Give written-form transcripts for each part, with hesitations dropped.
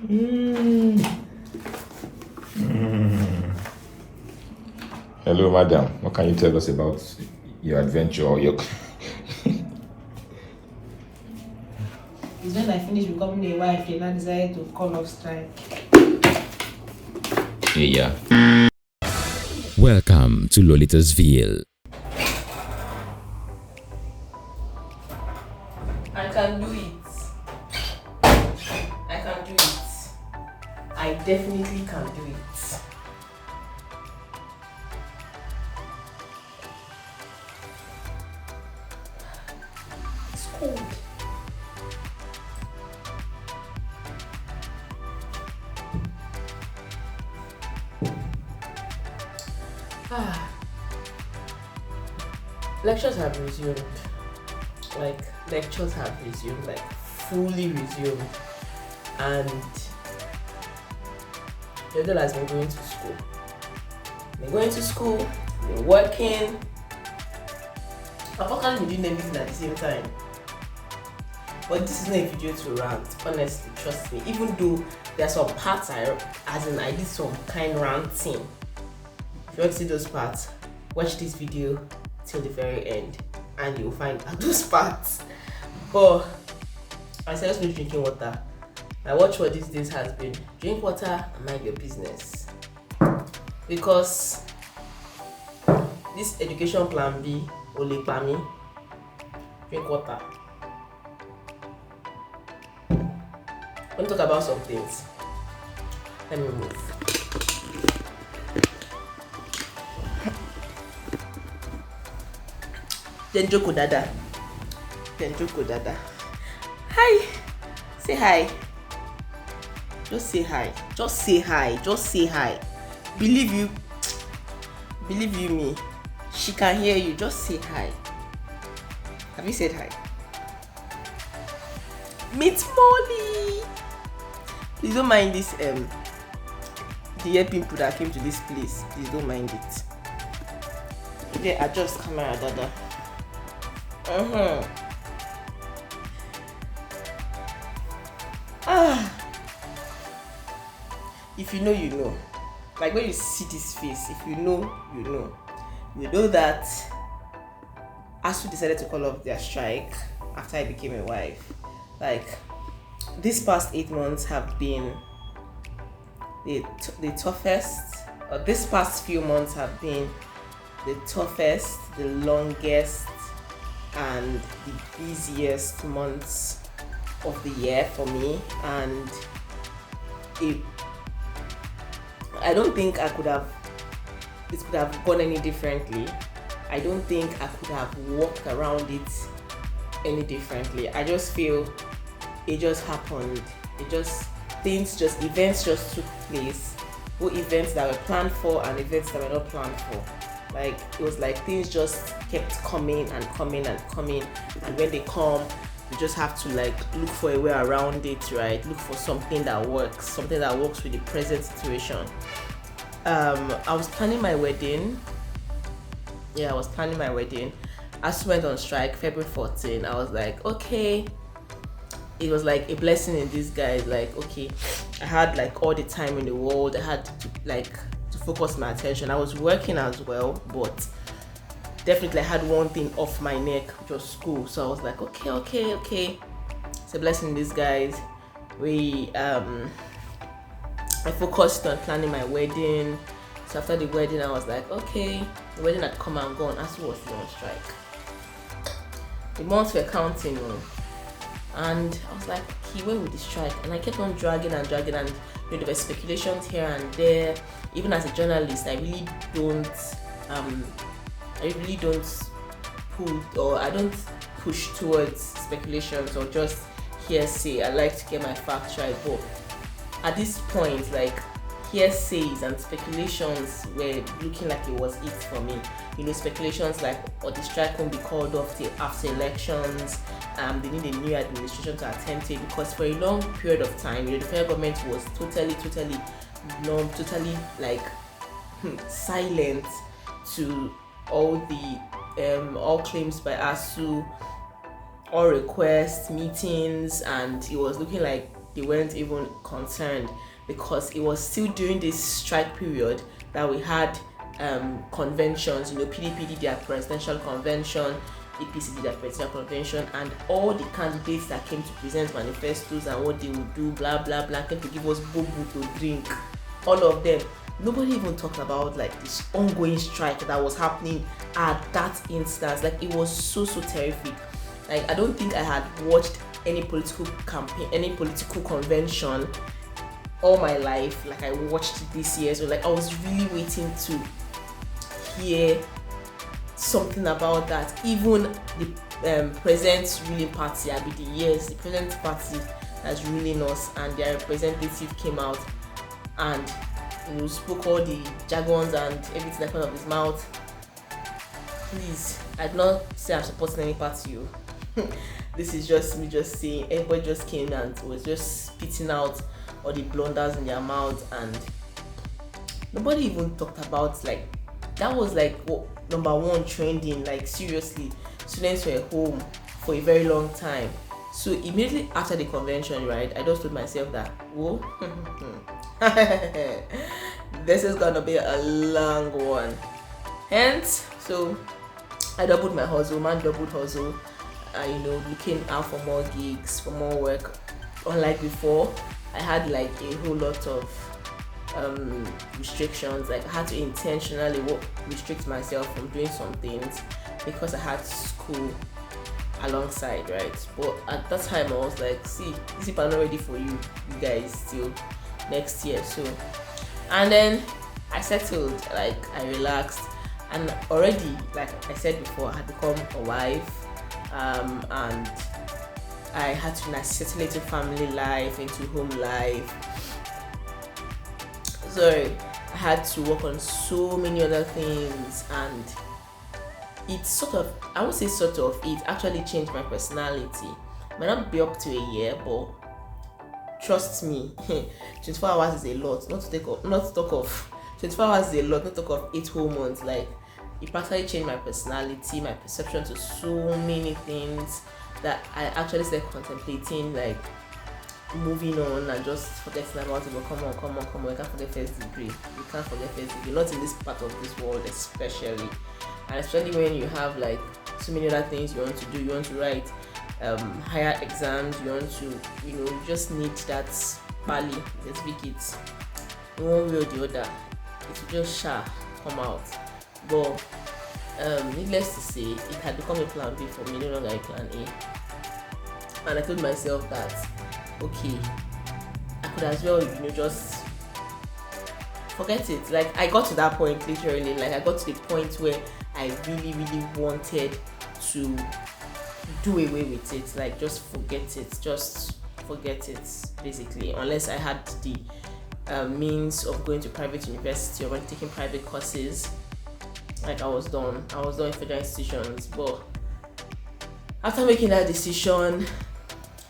Hello, madam. What can you tell us about your adventure or your? It's when I finished becoming a wife, and I decided to call off strike. Yeah. Welcome to Lolitasville. I can do it. I can do it. I definitely can do it. It's cold. Lectures have resumed. Lectures have resumed, fully resumed. And the girl has been going to school. Been working. I've actually been doing everything at the same time. But this is not a video to rant, honestly, trust me. Even though there are some parts I did some kind ranting. If you want to see those parts, watch this video till the very end and you'll find out those parts. But I said just drinking water. My watchword these days has been drink water and mind your business. Because this education plan B, Ole Pami, drink water. I want to talk about some things. Let me move. Then Joko Dada. Hi. Say hi. Just say hi. Believe you me. She can hear you. Just say hi. Have you said hi? Meet Molly. Please don't mind this the year people that came to this place. Please don't mind it. Yeah, adjust camera, Dada. If you know, you know. Like when you see this face, if you know, you know. You know that Asuu decided to call off their strike after I became a wife. This past 8 months have been the toughest, or this past few months have been the toughest, the longest, and the busiest months of the year for me. And I don't think it could have gone any differently. I don't think I could have walked around it any differently. I just feel it just happened. Events just took place. Both events that were planned for and events that were not planned for. It was like things just kept coming. And when they come, you just have to look for a way around it, right? Look for something that works with the present situation. I was planning my wedding. Asuu went on strike February 14. I was like, okay. It was like a blessing in disguise. Okay, I had all the time in the world. I had to focus my attention. I was working as well, but definitely I had one thing off my neck, which was school. So I was like, okay. It's a blessing in disguise. I focused on planning my wedding. So after the wedding, I was like, okay, the wedding had come and gone. Asuu was still on strike. The months were counting, and I was like, okay, where would this strike? And I kept on dragging, and there were speculations here and there. Even as a journalist, I really don't push towards speculations or just hearsay. I like to get my facts right, but at this point, hearsays and speculations were looking like it was it for me. Speculations or the strike won't be called off till after elections. They need a new administration to attend to it, because for a long period of time, the federal government was totally numb, totally silent to all claims by Asuu, all requests, meetings, and it was looking like they weren't even concerned, because it was still during this strike period that we had conventions. PDP did their presidential convention, APC did their presidential convention, and all the candidates that came to present manifestos and what they would do, blah blah blah, came to give us bobu to drink. All of them. Nobody even talked about like this ongoing strike that was happening at that instance. Like, it was so terrific. Like, I don't think I had watched any political campaign, any political convention all my life like I watched this year. So like, I was really waiting to hear something about that. Even the present ruling party, the present party that's ruling us, and their representative came out and spoke all the jargons and everything that came out of his mouth. Please, I'd not say I'm supporting any party. This is just me just saying, everybody just came and was just spitting out all the blunders in their mouth, and nobody even talked about, like, that was like number one trending. Like, seriously, students were home for a very long time. So immediately after the convention, right, I just told myself that, whoa, this is gonna be a long one. Hence, so I doubled my hustle, doubled hustle, looking out for more gigs, for more work. Unlike before, I had like a whole lot of restrictions. Like, I had to intentionally restrict myself from doing some things because I had school alongside, right? But at that time I was like, see, these people are not ready for you guys till next year. So, and then I settled, like, I relaxed, and already, like I said before, I had become a wife, and I had to settle into family life, into home life. Sorry, I had to work on so many other things, and it I won't say it actually changed my personality. Might not be up to a year, but trust me, 24 hours is a lot. Not to talk of 24 hours is a lot, not to talk of 8 whole months. Like, it practically changed my personality, my perception to so many things that I actually started contemplating, like, moving on and just forgetting about it. But come on, you can't forget first degree. You can't forget first degree, not in this part of this world especially. And especially when you have like so many other things you want to do. You want to write higher exams, you want to, you just need that pali, certificate, in one way or the other. It will just come out. But needless to say, it had become a plan B for me, no longer a plan A. And I told myself that, okay, I could as well, just forget it. Like, I got to that point, literally. Like, I got to the point where I really, really wanted to do away with it. Like, just forget it, basically. Unless I had the means of going to private university or taking private courses. Like, I was done in federal institutions. But after making that decision,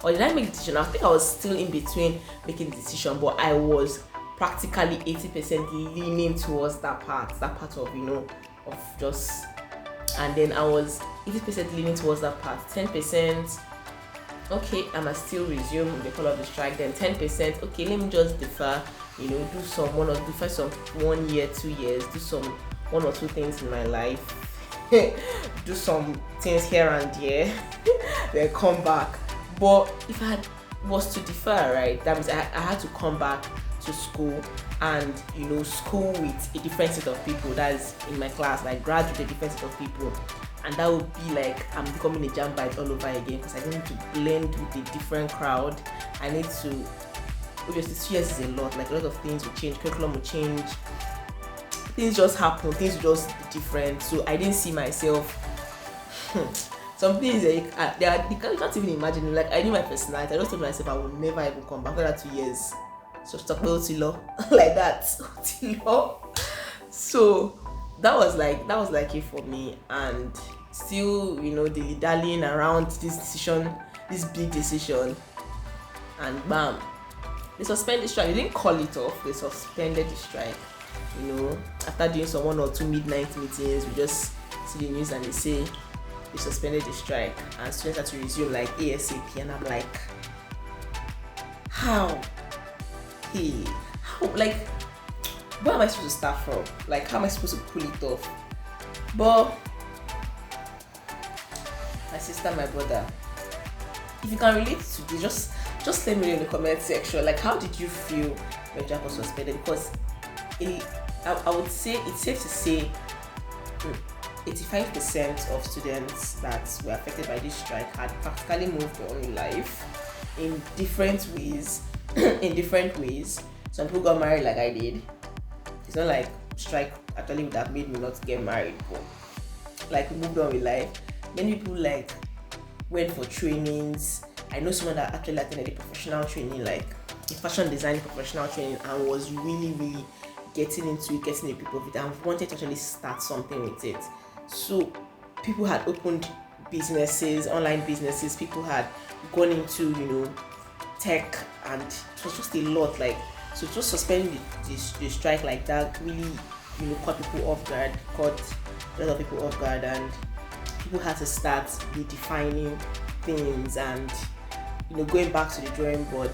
or did I make the decision? I think I was still in between making the decision, but I was practically 80% leaning towards that part of, of just, and then I was 80% leaning towards that part. 10%, okay, I must still resume the call of the strike. Then 10%, okay, let me just defer, do some 1 year, 2 years, do some 1 or 2 things in my life, do some things here and there, then come back. But if I was to defer, right, that means I had to come back to school and, school with a different set of people. That's in my class, like graduate with a different set of people. And that would be like I'm becoming a jam bite all over again, because I need to blend with a different crowd. I need to, obviously 2 years is a lot, like a lot of things will change, curriculum will change, things just happen, things will just be different. So I didn't see myself, some things that you can't even imagine. Like, I knew my personality. I just told myself I would never even come back after that 2 years. So stop like that. So that was like it for me. And still, dilly-dallying around this big decision, and bam, they suspended the strike. They didn't call it off, they suspended the strike. After doing some 1 or 2 midnight meetings, we just see the news and they say they suspended the strike and students had to resume like ASAP. And I'm like, how? Hey, how? Like, where am I supposed to start from? Like, how am I supposed to pull it off? But my sister, my brother, if you can relate to this, just let me know in the comment section. Like, how did you feel when Jack was suspended? Because I would say it's safe to say 85% of students that were affected by this strike had practically moved their own life in different ways. Some people got married like I did. It's not like strike actually would have made me not get married, but like we moved on with life. Many people like went for trainings. I know someone that actually attended a professional training, like a fashion design professional training, and was really getting into it, getting a grip of it, and wanted to actually start something with it. So people had opened businesses, online businesses. People had gone into tech, and it was just a lot. Like, so just suspending the strike like that really caught people off guard, caught a lot of people off guard, and people had to start redefining things and going back to the drawing board.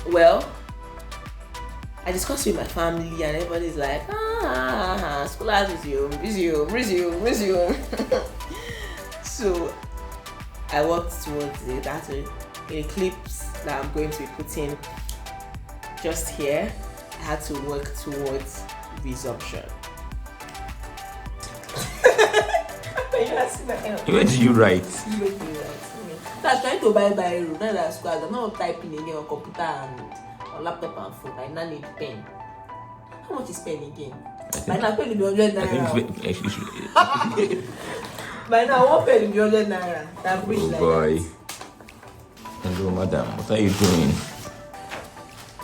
Well, I discussed with my family, and everybody's like, school has resume. So I worked towards it. That's a clips that I'm going to be putting just here. I had to work towards resumption. Where do you write? So I was trying to buy biro. Now that school, I'm not typing again on computer and on laptop and phone. I now need pen. How much is pen again? By now, pen will be 100 naira. By now, one pen will be 100 naira. That bridge like boy. that. Hello, madam. What are you doing?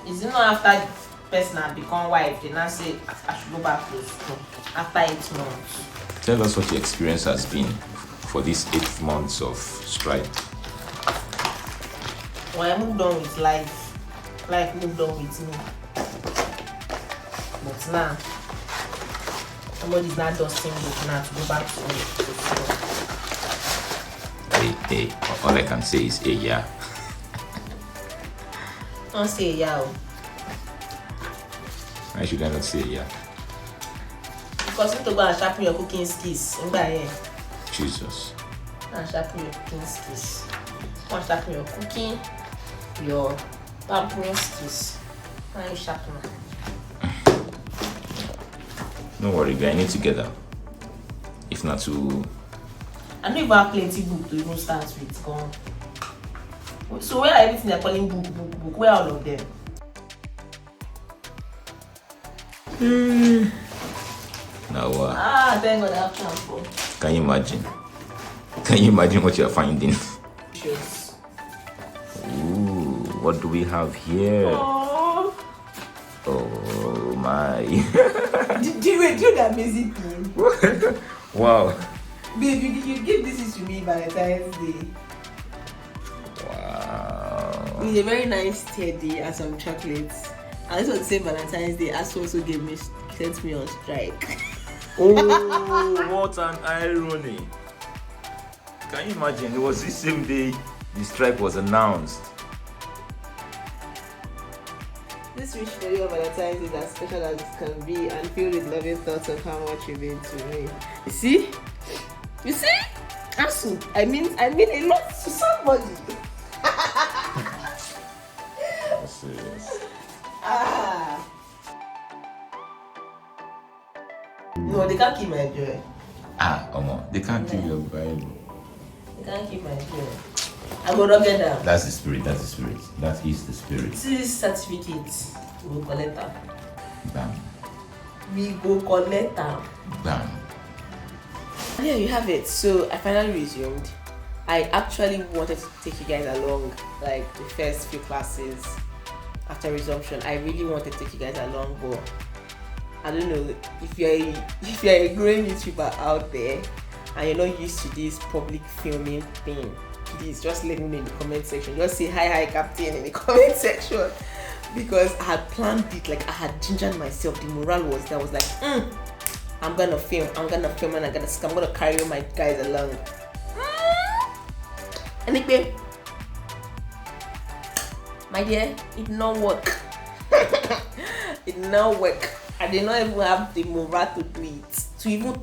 Is it not after the person had become wife, they now say I should go back to school after 8 months? Tell us what your experience has been for these 8 months of strike. Well, I moved on with life. Life moved on with me. But now, somebody's not dusting me now to go back to school. Hey, all I can say is hey, yeah. Don't say yeah. Why should I not say yeah? Because you need to go and sharpen your cooking skills. Jesus. Go and sharpen your cooking skills. Go and sharpen your cooking, your pampering skills. Why are you sharpen? Don't worry, we are in it together. If not to... I don't even have plenty book to even start with. Gone. So where are everything they're calling book? Where are all of them? Now, Thank God I have time for. can you imagine? Can you imagine what you're finding? Yes. Ooh, what do we have here? Oh. Oh my. Do you do the amazing thing? Wow. Babe, you give this to me Valentine's Day. Wow. With a very nice teddy and some chocolates. I just want to say Valentine's Day Asuu also sent me on strike. Oh, what an irony. Can you imagine? It was this same day the strike was announced. This wish for you on Valentine's is as special as it can be and filled with loving thoughts of how much you mean to me. You see? Asuu, I mean a lot to somebody. Serious. No, they can't keep my joy. They can't kill your Bible. They can't keep my joy. I'm gonna get them. That's the spirit. That is the spirit. See this certificate. We will collect them. Bam. We go collect them. Bam. And yeah, you have it. So I finally resumed. I actually wanted to take you guys along, like the first few classes after resumption. I really wanted to take you guys along, but I don't know if you're a growing YouTuber out there and you're not used to this public filming thing. Please just let me know in the comment section. Just say hi captain in the comment section, because I had planned it. Like, I had gingered myself. The morale was there. I was like, I'm gonna film and I'm gonna carry my guys along. My dear, it did not work. It did not work. I did not even have the morale to do it. To even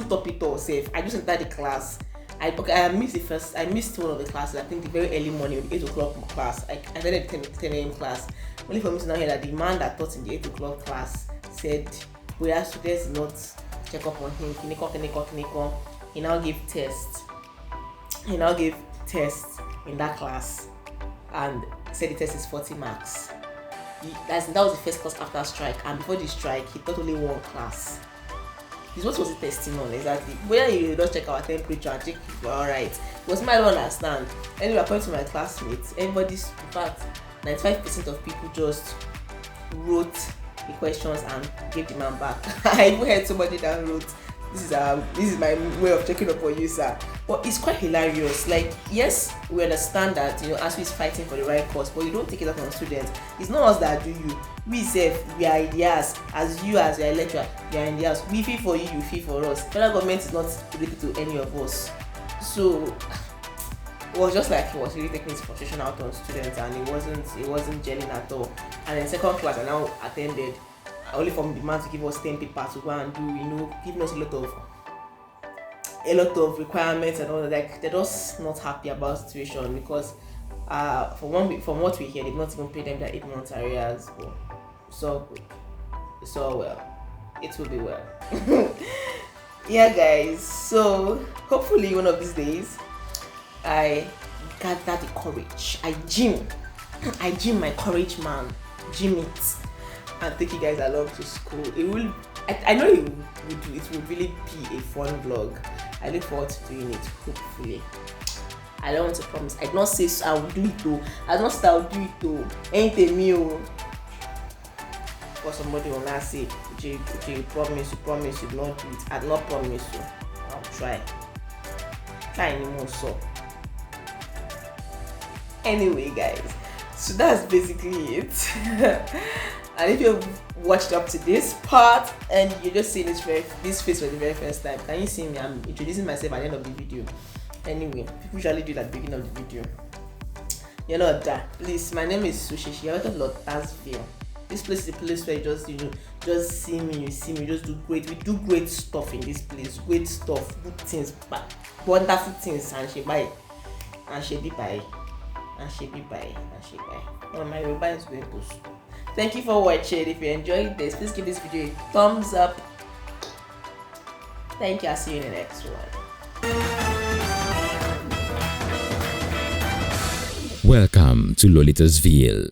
top it all safe. I just entered the class. I missed one of the classes. I think the very early morning, the 8 o'clock class. I attended the 10 a.m. class. Only for me to now hear that the man that taught in the 8 o'clock class said, we are students did not check up on him. He now gave tests. He now gave tests in that class and said the test is 40 marks. That was the first class after strike, and before the strike, he taught only one class. What was he testing on exactly? Whether you don't check our temperature and check if we're alright. It was my don't understand. Anyway, according to my classmates, in fact, 95% of people just wrote the questions and gave the man back. I even heard somebody that wrote, this is my way of checking up on you, sir. But it's quite hilarious. Like, yes, we understand that, Asuu is fighting for the right cause, but you don't take it out on students. It's not us that do you. We we are ideas. As your lecturer, we are ideas. We feel for you, you feel for us. Federal government is not related to any of us. So it was just like he was really taking his frustration out on students, and it wasn't gelling at all. And in second class, I now attended. Only for the man to give us 10 papers to go and do, giving us a lot of requirements and all that. Like, they're just not happy about the situation because from what we hear, they've not even paid them their 8 months arrears. So good. So well. It will be well. Yeah, guys. So hopefully one of these days I gather the courage. I gym my courage, man. Gym it. And take you guys along to school. I know it will really be a fun vlog. I look forward to doing it, hopefully. I don't want to promise. I don't say I will do it though. I don't say I will do it though. Ain't a meal. But somebody will not say, you promise you not do it. I not promise you. I'll try. Try anymore, so. Anyway, guys. So that's basically it. And if you've watched up to this part and you're just seeing this face for the very first time, can you see me? I'm introducing myself at the end of the video. Anyway, people usually do it at the beginning of the video. You're not that. Please, my name is Sushishi. You're out of Lotasville. This place is a place where you just see me, we do great stuff in this place. Great stuff, good things, wonderful things, and she buy. Well, my Yoruba is going to school. Thank you for watching. If you enjoyed this, please give this video a thumbs up. Thank you. I'll see you in the next one. Welcome to Lolitasville.